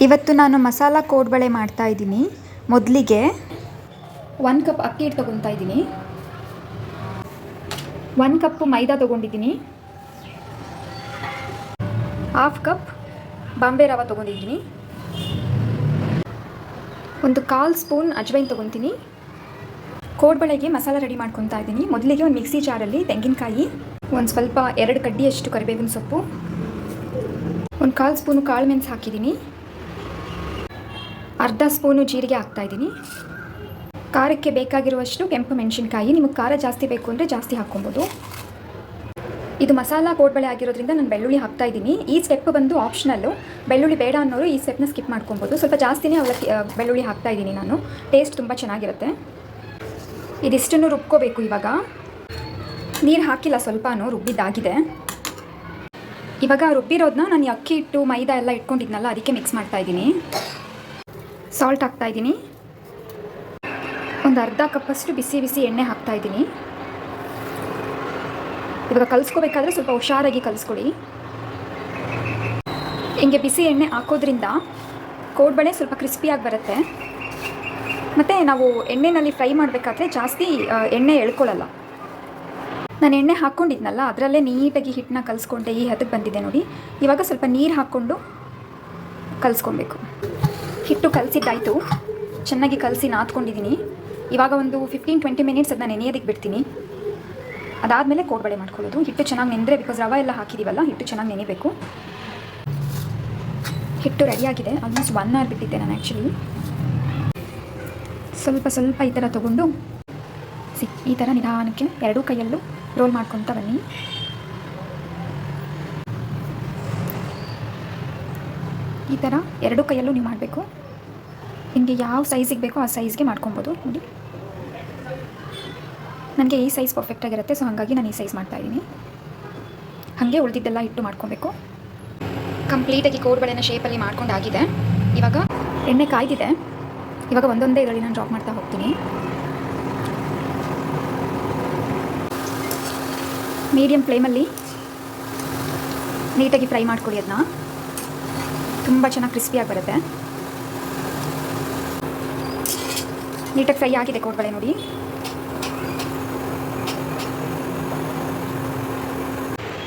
ಇವತ್ತು ನಾನು ಮಸಾಲ ಕೋಡ್ಬಳೆ ಮಾಡ್ತಾಯಿದ್ದೀನಿ. ಮೊದಲಿಗೆ 1 ಕಪ್ ಅಕ್ಕಿ ಹಿಟ್ಟು ತೊಗೊತಾ ಇದ್ದೀನಿ. 1 ಕಪ್ ಮೈದಾ ತೊಗೊಂಡಿದ್ದೀನಿ. 1/2 ಕಪ್ ಬಾಂಬೆ ರವೆ ತೊಗೊಂಡಿದ್ದೀನಿ. 1/4 ಸ್ಪೂನ್ ಅಜ್ವೈನ್ ತೊಗೊತೀನಿ. ಕೋಡ್ಬಳೆಗೆ ಮಸಾಲ ರೆಡಿ ಮಾಡ್ಕೊತಾ ಇದ್ದೀನಿ. ಮೊದಲಿಗೆ ಒಂದು ಮಿಕ್ಸಿ ಜಾರಲ್ಲಿ ತೆಂಗಿನಕಾಯಿ, ಒಂದು ಸ್ವಲ್ಪ 2 ಕಡ್ಡಿಯಷ್ಟು ಕರಿಬೇವಿನ ಸೊಪ್ಪು, 1/4 ಸ್ಪೂನು ಕಾಳು ಮೆಣಸು ಹಾಕಿದ್ದೀನಿ. 1/2 ಸ್ಪೂನು ಜೀರಿಗೆ ಹಾಕ್ತಾಯಿದ್ದೀನಿ. ಖಾರಕ್ಕೆ ಬೇಕಾಗಿರುವಷ್ಟು ಕೆಂಪು ಮೆಣಸಿನ್ಕಾಯಿ. ನಿಮಗೆ ಖಾರ ಜಾಸ್ತಿ ಬೇಕು ಅಂದರೆ ಜಾಸ್ತಿ ಹಾಕ್ಕೊಬೋದು. ಇದು ಮಸಾಲ ಕೋಡ್ಬಳೆ ಆಗಿರೋದ್ರಿಂದ ನಾನು ಬೆಳ್ಳುಳ್ಳಿ ಹಾಕ್ತಾಯಿದ್ದೀನಿ. ಈ ಸ್ಟೆಪ್ ಬಂದು ಆಪ್ಷನಲ್ಲು. ಬೆಳ್ಳುಳ್ಳಿ ಬೇಡ ಅನ್ನೋರು ಈ ಸ್ಟೆಪ್ನ ಸ್ಕಿಪ್ ಮಾಡ್ಕೊಬೋದು. ಸ್ವಲ್ಪ ಜಾಸ್ತಿನೇ ಬೆಳ್ಳುಳ್ಳಿ ಹಾಕ್ತಾಯಿದ್ದೀನಿ ನಾನು. ಟೇಸ್ಟ್ ತುಂಬ ಚೆನ್ನಾಗಿರುತ್ತೆ. ಇದಿಷ್ಟನ್ನು ರುಬ್ಕೋಬೇಕು. ಇವಾಗ ನೀರು ಹಾಕಿಲ್ಲ, ಸ್ವಲ್ಪನೂ ರುಬ್ಬಿದ್ದಾಗಿದೆ. ಇವಾಗ ರುಬ್ಬಿರೋದನ್ನ ನಾನು ಅಕ್ಕಿ ಹಿಟ್ಟು ಮೈದಾ ಎಲ್ಲ ಇಟ್ಕೊಂಡಿದ್ನಲ್ಲ, ಅದಕ್ಕೆ ಮಿಕ್ಸ್ ಮಾಡ್ತಾಯಿದ್ದೀನಿ. ಸಾಲ್ಟ್ ಹಾಕ್ತಾಯಿದ್ದೀನಿ. ಒಂದು 1/2 ಕಪ್ಪಷ್ಟು ಬಿಸಿ ಬಿಸಿ ಎಣ್ಣೆ ಹಾಕ್ತಾಯಿದ್ದೀನಿ. ಇವಾಗ ಕಲಿಸ್ಕೋಬೇಕಾದ್ರೆ ಸ್ವಲ್ಪ ಹುಷಾರಾಗಿ ಕಲಿಸ್ಕೊಳ್ಳಿ. ಹಿಂಗೆ ಬಿಸಿ ಎಣ್ಣೆ ಹಾಕೋದ್ರಿಂದ ಕೋಡ್ಬಳೆ ಸ್ವಲ್ಪ ಕ್ರಿಸ್ಪಿಯಾಗಿ ಬರುತ್ತೆ. ಮತ್ತು ನಾವು ಎಣ್ಣೆಯಲ್ಲಿ ಫ್ರೈ ಮಾಡಬೇಕಾದ್ರೆ ಜಾಸ್ತಿ ಎಣ್ಣೆ ಎಳ್ಕೊಳ್ಳಲ್ಲ. ನಾನು ಎಣ್ಣೆ ಹಾಕ್ಕೊಂಡಿದ್ನಲ್ಲ, ಅದರಲ್ಲೇ ನೀಟಾಗಿ ಹಿಟ್ಟನ್ನ ಕಲಿಸ್ಕೊಂಡೆ. ಈ ಹದಕ್ಕೆ ಬಂದಿದೆ ನೋಡಿ. ಇವಾಗ ಸ್ವಲ್ಪ ನೀರು ಹಾಕ್ಕೊಂಡು ಕಲಿಸ್ಕೊಬೇಕು. ಹಿಟ್ಟು ಕಲಸಿದ್ದಾಯಿತು. ಚೆನ್ನಾಗಿ ಕಲಸಿ ನಾದ್ಕೊಂಡಿದ್ದೀನಿ. ಇವಾಗ ಒಂದು 15-20 ಮಿನಿಟ್ಸ್ ಅದನ್ನ ನೆನೆಯೋದಕ್ಕೆ ಬಿಡ್ತೀನಿ. ಅದಾದಮೇಲೆ ಕೋಡ್ಬಳೆ ಮಾಡ್ಕೊಳ್ಳೋದು. ಹಿಟ್ಟು ಚೆನ್ನಾಗಿ ನೆಂದರೆ, ಬಿಕಾಸ್ ರವೆ ಎಲ್ಲ ಹಾಕಿದ್ದೀವಲ್ಲ, ಹಿಟ್ಟು ಚೆನ್ನಾಗಿ ನೆನೆಬೇಕು. ಹಿಟ್ಟು ರೆಡಿಯಾಗಿದೆ. ಆಲ್ಮೋಸ್ಟ್ 1 ಅವರ್ ಬಿಟ್ಟಿದ್ದೆ ನಾನು ಆ್ಯಕ್ಚುಲಿ. ಸ್ವಲ್ಪ ಈ ಥರ ತೊಗೊಂಡು ಈ ಥರ ನಿಧಾನಕ್ಕೆ 2 ಕೈಯಲ್ಲೂ ರೋಲ್ ಮಾಡ್ಕೊತ ಬನ್ನಿ. ಈ ಥರ 2 ಕೈಯಲ್ಲೂ ನೀವು ಮಾಡಬೇಕು. ನಿಮಗೆ ಯಾವ ಸೈಜಿಗೆ ಬೇಕೋ ಆ ಸೈಜ್ಗೆ ಮಾಡ್ಕೊಬೋದು. ನೋಡಿ, ನನಗೆ ಈ ಸೈಜ್ ಪರ್ಫೆಕ್ಟಾಗಿರುತ್ತೆ. ಸೊ ಹಾಗಾಗಿ ನಾನು ಈ ಸೈಜ್ ಮಾಡ್ತಾಯಿದ್ದೀನಿ. ಹಾಗೆ ಉಳಿದಿದ್ದೆಲ್ಲ ಹಿಟ್ಟು ಮಾಡ್ಕೊಬೇಕು. ಕಂಪ್ಲೀಟಾಗಿ ಕೋಡ್ಬಳೆನ ಶೇಪಲ್ಲಿ ಮಾಡ್ಕೊಂಡಾಗಿದೆ. ಇವಾಗ ಎಣ್ಣೆ ಕಾಯ್ದಿದೆ. ಇವಾಗ ಒಂದೊಂದೇ ಇದರಲ್ಲಿ ನಾನು ಡ್ರಾಪ್ ಮಾಡ್ತಾ ಹೋಗ್ತೀನಿ. ಮೀಡಿಯಮ್ ಫ್ಲೇಮಲ್ಲಿ ನೀಟಾಗಿ ಫ್ರೈ ಮಾಡ್ಕೊಳ್ಳಿ. ಅದನ್ನ ತುಂಬ ಚೆನ್ನಾಗಿ ಕ್ರಿಸ್ಪಿಯಾಗಿ ಬರುತ್ತೆ. ನೀಟಾಗಿ ಫ್ರೈ ಆಗಿದೆ ಕೋಡ್ಬಳೆ ನೋಡಿ.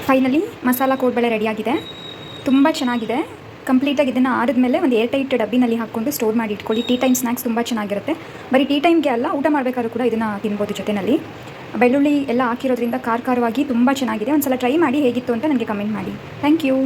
ಫೈನಲಿ ಮಸಾಲ ಕೋಡ್ಬಳೆ ರೆಡಿಯಾಗಿದೆ. ತುಂಬ ಚೆನ್ನಾಗಿದೆ. ಕಂಪ್ಲೀಟಾಗಿ ಇದನ್ನು ಆರಿದ್ಮೇಲೆ ಒಂದು ಏರ್ಟೈಟ್ ಡಬ್ಬಿನಲ್ಲಿ ಹಾಕ್ಕೊಂಡು ಸ್ಟೋರ್ ಮಾಡಿ ಇಟ್ಕೊಳ್ಳಿ. ಟೀ ಟೈಮ್ ಸ್ನ್ಯಾಕ್ಸ್ ತುಂಬ ಚೆನ್ನಾಗಿರುತ್ತೆ. ಬರೀ ಟೀ ಟೈಮ್ಗೆ ಅಲ್ಲ, ಊಟ ಮಾಡಬೇಕಾದ್ರೂ ಕೂಡ ಇದನ್ನು ತಿನ್ಬೋದು ಜೊತೆಯಲ್ಲಿ. ಬೆಳ್ಳುಳ್ಳಿ ಎಲ್ಲ ಹಾಕಿರೋದ್ರಿಂದ ಖಾರವಾಗಿ ತುಂಬ ಚೆನ್ನಾಗಿದೆ. ಒಂದು ಸಲ ಟ್ರೈ ಮಾಡಿ ಹೇಗಿತ್ತು ಅಂತ ನನಗೆ ಕಮೆಂಟ್ ಮಾಡಿ. Thank you.